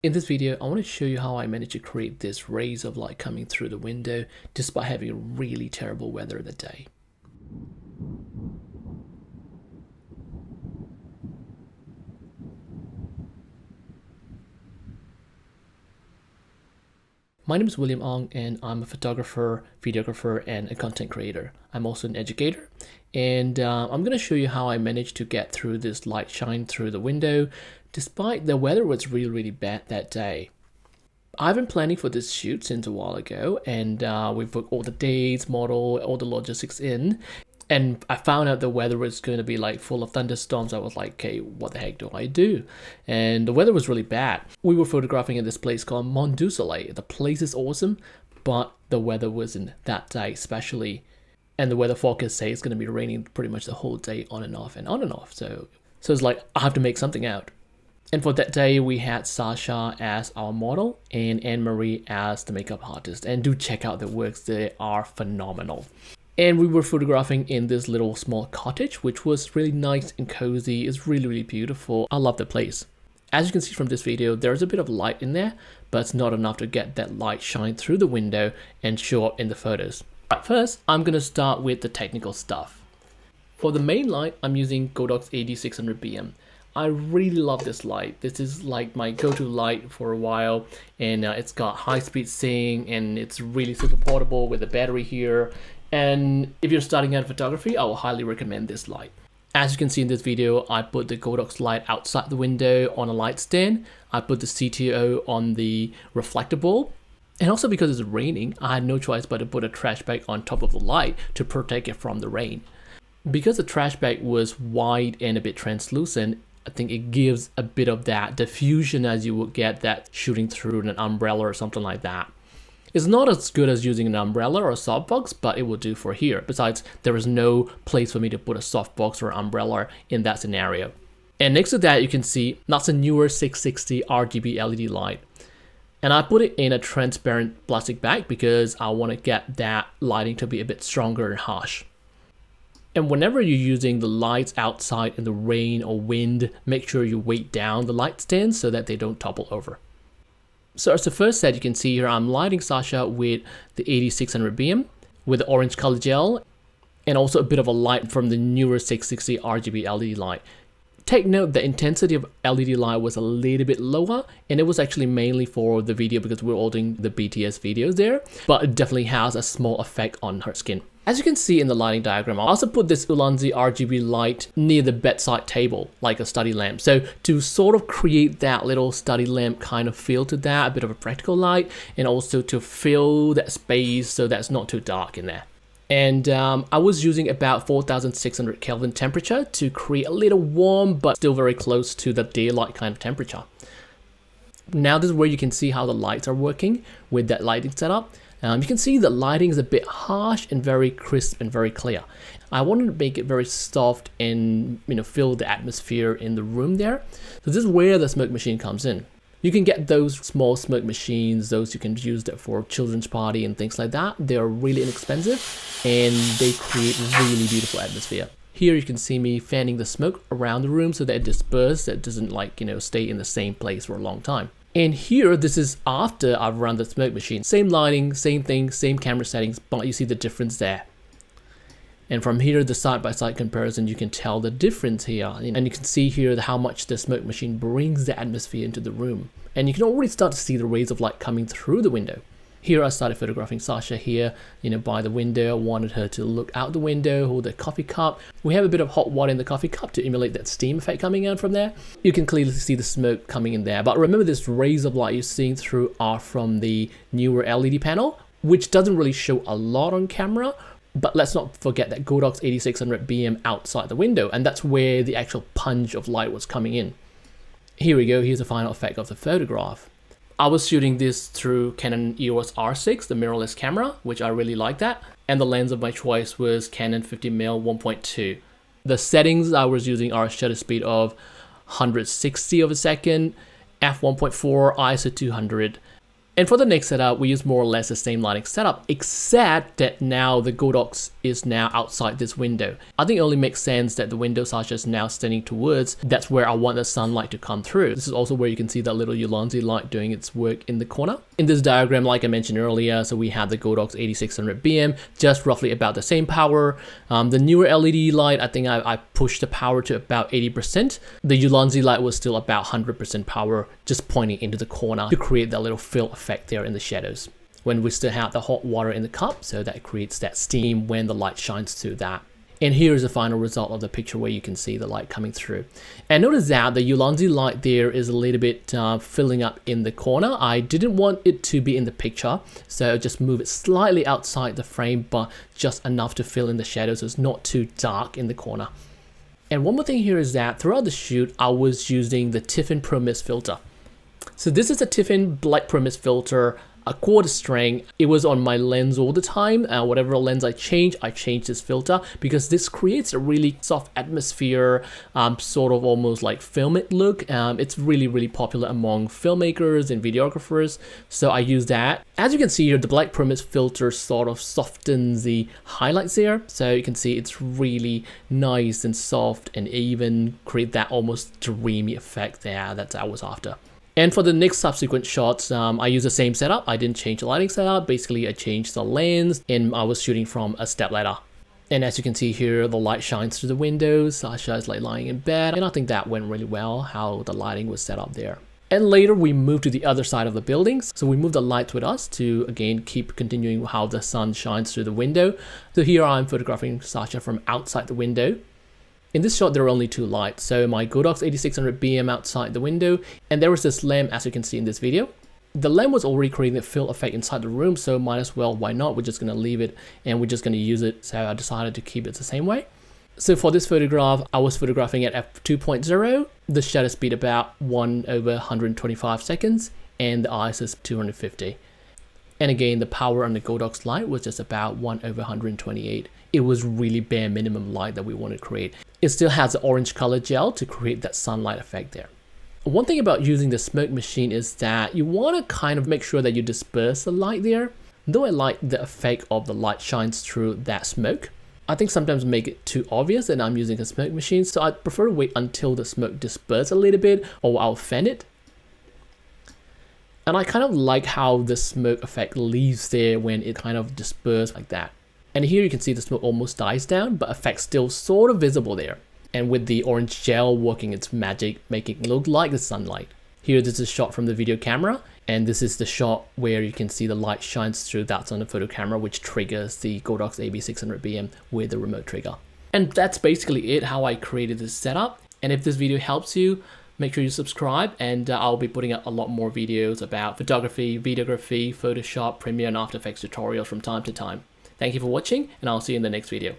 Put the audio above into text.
In this video, I want to show you how I managed to create this rays of light coming through the window despite having really terrible weather that day. My name is William Ong and I'm a photographer, videographer, and a content creator. I'm also an educator, and I'm going to show you how I managed to get through this light shine through the window despite the weather was really bad that day. I've been planning for this shoot since a while ago, and we've booked all the dates, model, all the logistics in. And I found out the weather was going to be like full of thunderstorms. I was like, okay, what the heck do I do? And the weather was really bad. We were photographing at this place called Mondusole. The place is awesome, but the weather wasn't that day especially. And the weather forecast says it's going to be raining pretty much the whole day, on and off and on and off. So it's like, I have to make something out. And for that day, we had Sasha as our model and Anne-Marie as the makeup artist. And do check out their works, they are phenomenal. And we were photographing in this little small cottage, which was really nice and cozy. It's really beautiful. I love the place. As you can see from this video, there's a bit of light in there, but it's not enough to get that light shine through the window and show up in the photos. But first, I'm going to start with the technical stuff. For the main light, I'm using Godox 8600BM. I really love this light. This is like my go-to light for a while, and it's got high-speed sync, and it's really super portable with a battery here. And if you're starting out photography, I will highly recommend this light. As you can see in this video, I put the Godox light outside the window on a light stand. I put the CTO on the reflector bulb. And also because it's raining, I had no choice but to put a trash bag on top of the light to protect it from the rain. Because the trash bag was wide and a bit translucent, I think it gives a bit of that diffusion as you would get that shooting through an umbrella or something like that. It's not as good as using an umbrella or a softbox, but it will do for here. Besides, there is no place for me to put a softbox or umbrella in that scenario. And next to that, you can see that's a Neewer 660 RGB LED light. And I put it in a transparent plastic bag because I want to get that lighting to be a bit stronger and harsh. And whenever you're using the lights outside in the rain or wind, make sure you weight down the light stands so that they don't topple over. So as the first set, you can see here, I'm lighting Sasha with the 8600BM with the orange color gel and also a bit of a light from the Neewer 660 RGB LED light. Take note the intensity of LED light was a little bit lower, and it was actually mainly for the video because we're all doing the BTS videos there, but it definitely has a small effect on her skin. As you can see in the lighting diagram, I also put this Ulanzi RGB light near the bedside table, like a study lamp. So to sort of create that little study lamp kind of feel to that, a bit of a practical light, and also to fill that space so that's not too dark in there. And I was using about 4600 Kelvin temperature to create a little warm, but still very close to the daylight kind of temperature. Now this is where you can see how the lights are working with that lighting setup. You can see the lighting is a bit harsh and very crisp and very clear. I wanted to make it very soft and fill the atmosphere in the room there. So this is where the smoke machine comes in. You can get those small smoke machines, those you can use that for children's party and things like that. They are really inexpensive and they create really beautiful atmosphere. Here you can see me fanning the smoke around the room so that it disperses, that it doesn't stay in the same place for a long time. And here, this is after I've run the smoke machine. Same lighting, same thing, same camera settings, but you see the difference there. And from here, the side-by-side comparison, you can tell the difference here. And you can see here how much the smoke machine brings the atmosphere into the room. And you can already start to see the rays of light coming through the window. Here I started photographing Sasha here, by the window. I wanted her to look out the window, hold a coffee cup. We have a bit of hot water in the coffee cup to emulate that steam effect coming out from there. You can clearly see the smoke coming in there. But remember, this rays of light you're seeing through are from the Neewer LED panel, which doesn't really show a lot on camera. But let's not forget that Godox 8600BM outside the window, and that's where the actual punch of light was coming in. Here we go, here's the final effect of the photograph. I was shooting this through Canon R6, the mirrorless camera, which I really like that. And the lens of my choice was Canon 50mm 1.2. The settings I was using are shutter speed of 160 of a second, f1.4, ISO 200. And for the next setup, we use more or less the same lighting setup, except that now the Godox is now outside this window. I think it only makes sense that the window Sasha is now standing towards, that's where I want the sunlight to come through. This is also where you can see that little Ulanzi light doing its work in the corner. In this diagram, like I mentioned earlier, so we have the Godox 8600BM, just roughly about the same power. The Neewer LED light, I think I pushed the power to about 80%. The Ulanzi light was still about 100% power, just pointing into the corner to create that little fill effect there in the shadows. When we still have the hot water in the cup, so that creates that steam when the light shines through that. And here is the final result of the picture where you can see the light coming through. And notice that the Ulanzi light there is a little bit filling up in the corner. I didn't want it to be in the picture, so just move it slightly outside the frame, but just enough to fill in the shadows so it's not too dark in the corner. And one more thing here is that throughout the shoot, I was using the Tiffin Pro Mist filter. So this is a Tiffin Black Pro Mist filter, a quarter string. It was on my lens all the time. Whatever lens I change this filter because this creates a really soft atmosphere, sort of almost like filmic look. It's really popular among filmmakers and videographers, so I use that. As you can see here, the Black Pro Mist filter sort of softens the highlights there, so you can see it's really nice and soft and even create that almost dreamy effect there that I was after. And for the next subsequent shots, I use the same setup. I didn't change the lighting setup. Basically, I changed the lens and I was shooting from a stepladder. And as you can see here, the light shines through the windows. Sasha is like lying in bed. And I think that went really well, how the lighting was set up there. And later we moved to the other side of the buildings. So we moved the lights with us to, again, keep continuing how the sun shines through the window. So here I'm photographing Sasha from outside the window. In this shot, there are only two lights. So my Godox 8600BM outside the window, and there was this lamp, as you can see in this video. The lamp was already creating a fill effect inside the room, so might as well, why not? We're just gonna leave it and we're just gonna use it. So I decided to keep it the same way. So for this photograph, I was photographing at f2.0. The shutter speed about 1/125 seconds, and the ISO is 250. And again, the power on the Godox light was just about 1/128. It was really bare minimum light that we want to create. It still has the orange color gel to create that sunlight effect there. One thing about using the smoke machine is that you want to kind of make sure that you disperse the light there. Though I like the effect of the light shines through that smoke, I think sometimes make it too obvious that I'm using a smoke machine, so I prefer to wait until the smoke disperses a little bit, or I'll fan it. And I kind of like how the smoke effect leaves there when it kind of disperses like that. And here you can see the smoke almost dies down, but effect's still sort of visible there. And with the orange gel working its magic, making it look like the sunlight. Here, this is a shot from the video camera, and this is the shot where you can see the light shines through. That's on the photo camera, which triggers the Godox AB600BM with the remote trigger. And that's basically it, how I created this setup. And if this video helps you, make sure you subscribe, and I'll be putting out a lot more videos about photography, videography, Photoshop, Premiere, and After Effects tutorials from time to time. Thank you for watching, and I'll see you in the next video.